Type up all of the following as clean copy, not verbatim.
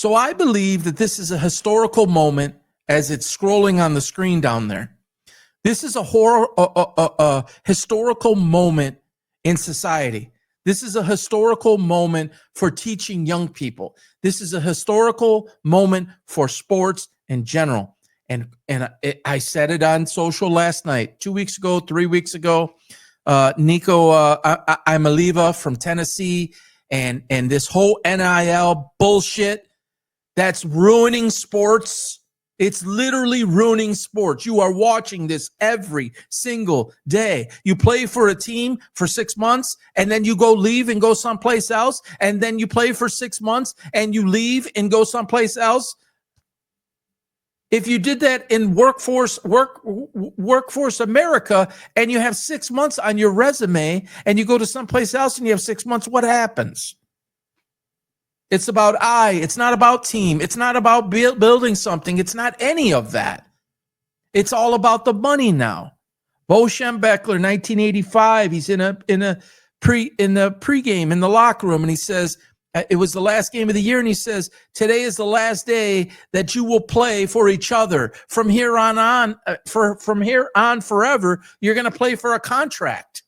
So I believe that this is a historical moment as it's scrolling on the screen down there. This is a historical moment in society. This is a historical moment for teaching young people. This is a historical moment for sports in general. And I said it on social last night, 2 weeks ago, 3 weeks ago. Nico Immolated from Tennessee and this whole NIL bullshit that's ruining sports. It's literally ruining sports. You are watching this every single day. You play for a team for 6 months, and then you leave and go someplace else, and then you play for 6 months, and you leave and go someplace else. If you did that in workforce America, and you have 6 months on your resume, and you go to someplace else and you have 6 months, what happens? It's about it's not about team. It's not about building something. It's not any of that. It's all about the money now. Bo Schembechler, 1985, he's in the pregame in the locker room, and he says, it was the last game of the year, and he says, today is the last day that you will play for each other. From here on forever, you're going to play for a contract.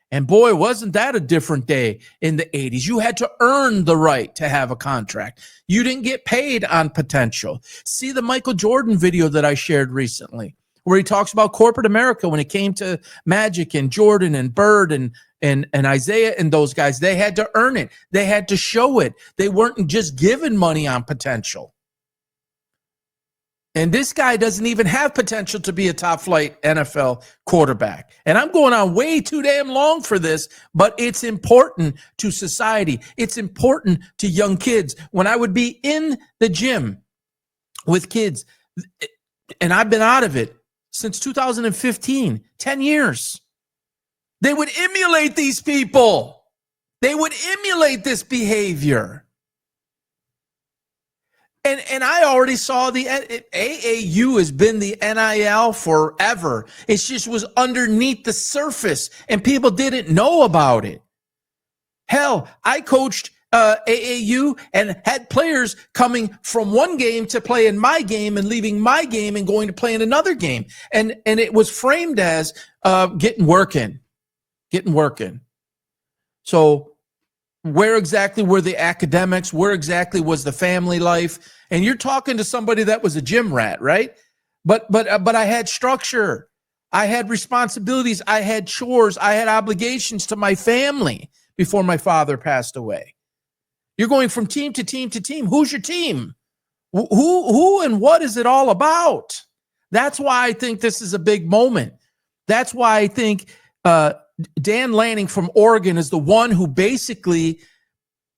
And boy, wasn't that a different day in the 80s. You had to earn the right to have a contract. You didn't get paid on potential. See the Michael Jordan video that I shared recently, where he talks about corporate America when it came to Magic and Jordan and Bird and Isaiah and those guys. They had to earn it. They had to show it. They weren't just given money on potential. And this guy doesn't even have potential to be a top-flight NFL quarterback. And I'm going on way too damn long for this, but it's important to society. It's important to young kids. When I would be in the gym with kids, and I've been out of it since 2015, 10 years, they would emulate these people. They would emulate this behavior. And I already saw the AAU has been the NIL forever. It just was underneath the surface, and people didn't know about it. Hell, I coached AAU and had players coming from one game to play in my game and leaving my game and going to play in another game. And it was framed as getting working. So where exactly were the academics? Where exactly was the family life? And you're talking to somebody that was a gym rat, right? But I had structure. I had responsibilities. I had chores. I had obligations to my family before my father passed away. You're going from team to team to team. Who's your team? Who and what is it all about? That's why I think this is a big moment. That's why I think Dan Lanning from Oregon is the one who basically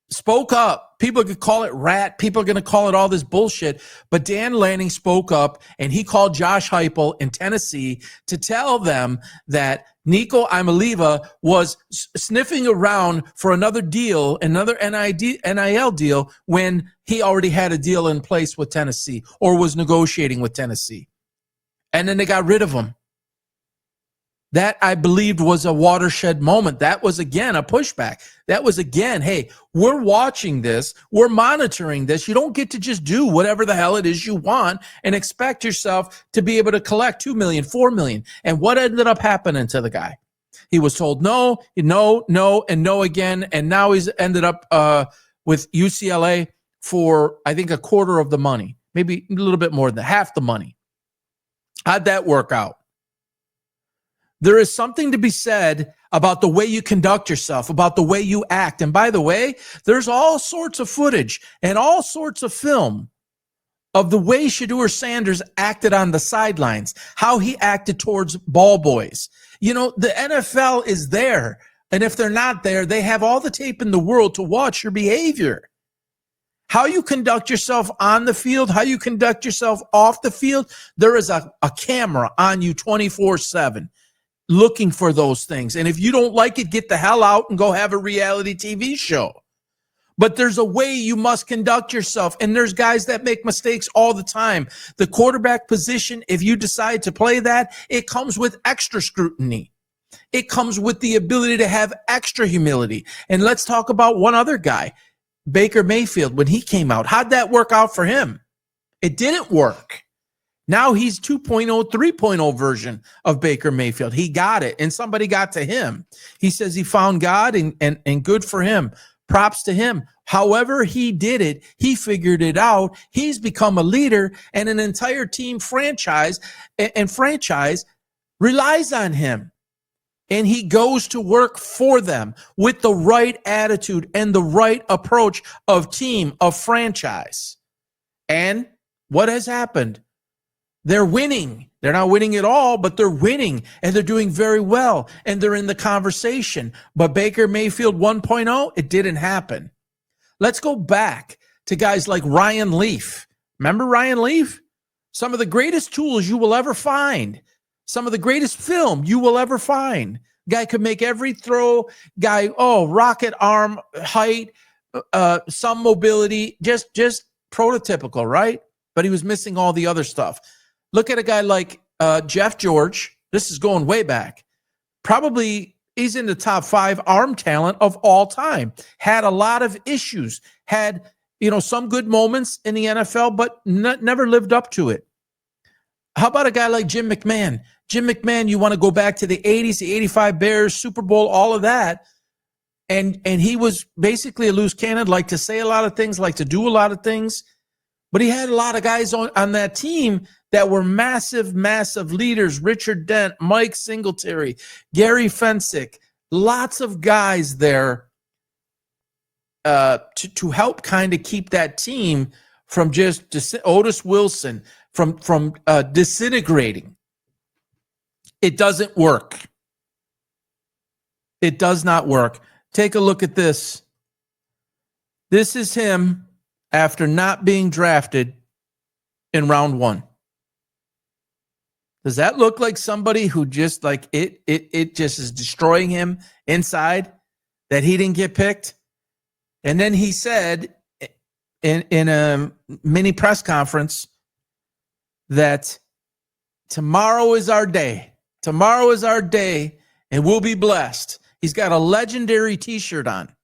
spoke up. People could call it rat. People are going to call it all this bullshit. But Dan Lanning spoke up, and he called Josh Heupel in Tennessee to tell them that Nico Immolated was sniffing around for another deal, another NIL deal, when he already had a deal in place with Tennessee or was negotiating with Tennessee. And then they got rid of him. That, I believed, was a watershed moment. That was, again, a pushback. That was, again, hey, we're watching this. We're monitoring this. You don't get to just do whatever the hell it is you want and expect yourself to be able to collect $2 million, $4 million. And what ended up happening to the guy? He was told no, and no again. And now he's ended up with UCLA for, I think, a quarter of the money, maybe a little bit more than half the money. How'd that work out? There is something to be said about the way you conduct yourself, about the way you act. And by the way, there's all sorts of footage and all sorts of film of the way Shedeur Sanders acted on the sidelines, how he acted towards ball boys. You know, the NFL is there. And if they're not there, they have all the tape in the world to watch your behavior. How you conduct yourself on the field, how you conduct yourself off the field, there is a camera on you 24/7. Looking for those things. And if you don't like it, get the hell out and go have a reality TV show. But there's a way you must conduct yourself. And there's guys that make mistakes all the time. The quarterback position, if you decide to play that, it comes with extra scrutiny. It comes with the ability to have extra humility. And let's talk about one other guy. Baker Mayfield when he came out. How'd that work out for him? It didn't work. Now he's 2.0, 3.0 version of Baker Mayfield. He got it, and somebody got to him. He says he found God, and good for him. Props to him. However he did it, he figured it out. He's become a leader, and an entire team franchise relies on him. And he goes to work for them with the right attitude and the right approach of team, of franchise. And what has happened? They're winning. They're not winning at all, but they're winning, and they're doing very well, and they're in the conversation. But Baker Mayfield 1.0, it didn't happen. Let's go back to guys like Ryan Leaf. Remember Ryan Leaf? Some of the greatest tools you will ever find. Some of the greatest film you will ever find. Guy could make every throw. Guy, rocket arm, height, some mobility, just prototypical, right? But he was missing all the other stuff. Look at a guy like Jeff George. This is going way back. Probably he's in the top 5 arm talent of all time. Had a lot of issues. Had, some good moments in the NFL, but never lived up to it. How about a guy like Jim McMahon? Jim McMahon, you want to go back to the 80s, the 85 Bears, Super Bowl, all of that. And he was basically a loose cannon, like to say a lot of things, like to do a lot of things. But he had a lot of guys on that team that were massive, massive leaders. Richard Dent, Mike Singletary, Gary Fensick, lots of guys there to help kind of keep that team from just Otis Wilson, from disintegrating. It doesn't work. It does not work. Take a look at this. This is him after not being drafted in round 1. Does that look like somebody who just like it just is destroying him inside that he didn't get picked? And then he said in a mini press conference that tomorrow is our day. Tomorrow is our day, and we'll be blessed. He's got a legendary T-shirt on.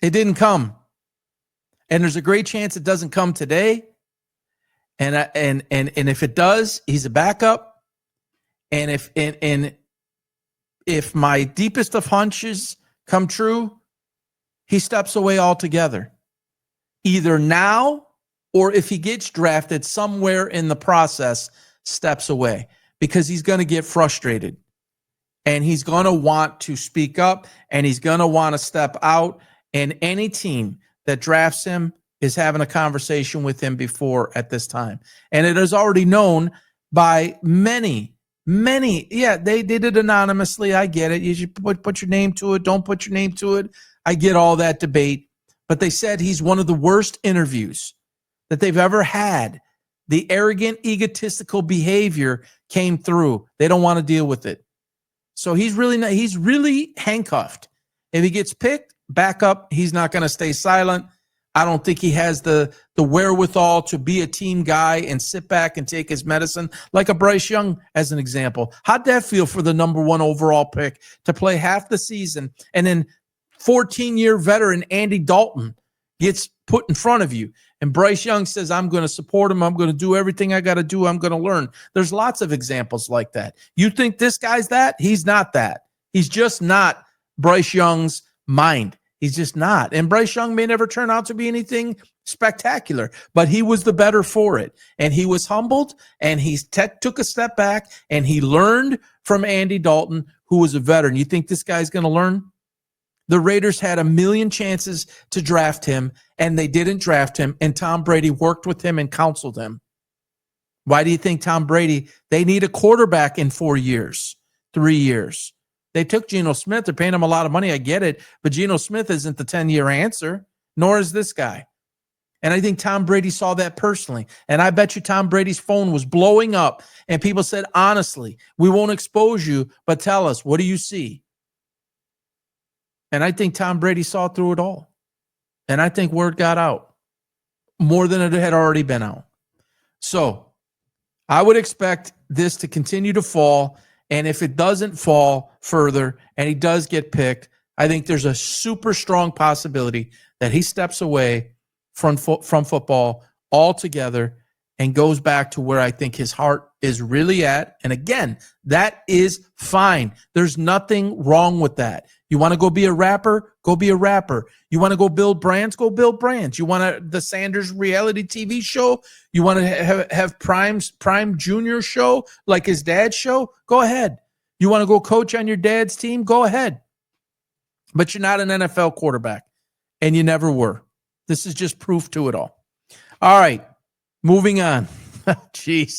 It didn't come. And there's a great chance it doesn't come today. And if it does, he's a backup. And if my deepest of hunches come true, he steps away altogether. Either now or if he gets drafted somewhere in the process, steps away, because he's going to get frustrated. And he's going to want to speak up, and he's going to want to step out. And any team that drafts him is having a conversation with him before at this time. And it is already known by many. Yeah, they did it anonymously. I get it. You should put your name to it. Don't put your name to it. I get all that debate. But they said he's one of the worst interviews that they've ever had. The arrogant, egotistical behavior came through. They don't want to deal with it. So he's really handcuffed. If he gets picked, back up. He's not going to stay silent. I don't think he has the wherewithal to be a team guy and sit back and take his medicine, like a Bryce Young as an example. How'd that feel for the number 1 overall pick to play half the season, and then 14-year veteran Andy Dalton gets put in front of you, and Bryce Young says, I'm going to support him. I'm going to do everything I got to do. I'm going to learn. There's lots of examples like that. You think this guy's that? He's not that. He's just not Bryce Young's mind. He's just not. And Bryce Young may never turn out to be anything spectacular, but he was the better for it. And he was humbled, and he took a step back, and he learned from Andy Dalton, who was a veteran. You think this guy's going to learn? The Raiders had a million chances to draft him, and they didn't draft him, and Tom Brady worked with him and counseled him. Why do you think Tom Brady, they need a quarterback in 4 years, 3 years? They took Geno Smith. They're paying him a lot of money. I get it. But Geno Smith isn't the 10-year answer, nor is this guy. And I think Tom Brady saw that personally. And I bet you Tom Brady's phone was blowing up. And people said, honestly, we won't expose you, but tell us, what do you see? And I think Tom Brady saw through it all. And I think word got out more than it had already been out. So I would expect this to continue to fall. And if it doesn't fall further and he does get picked, I think there's a super strong possibility that he steps away from football altogether and goes back to where I think his heart is really at. And again, that is fine. There's nothing wrong with that. You want to go be a rapper? Go be a rapper. You want to go build brands? Go build brands. You want the Sanders reality TV show? You want to have Prime Junior show like his dad's show? Go ahead. You want to go coach on your dad's team? Go ahead. But you're not an NFL quarterback, and you never were. This is just proof to it all. All right, moving on. Jeez.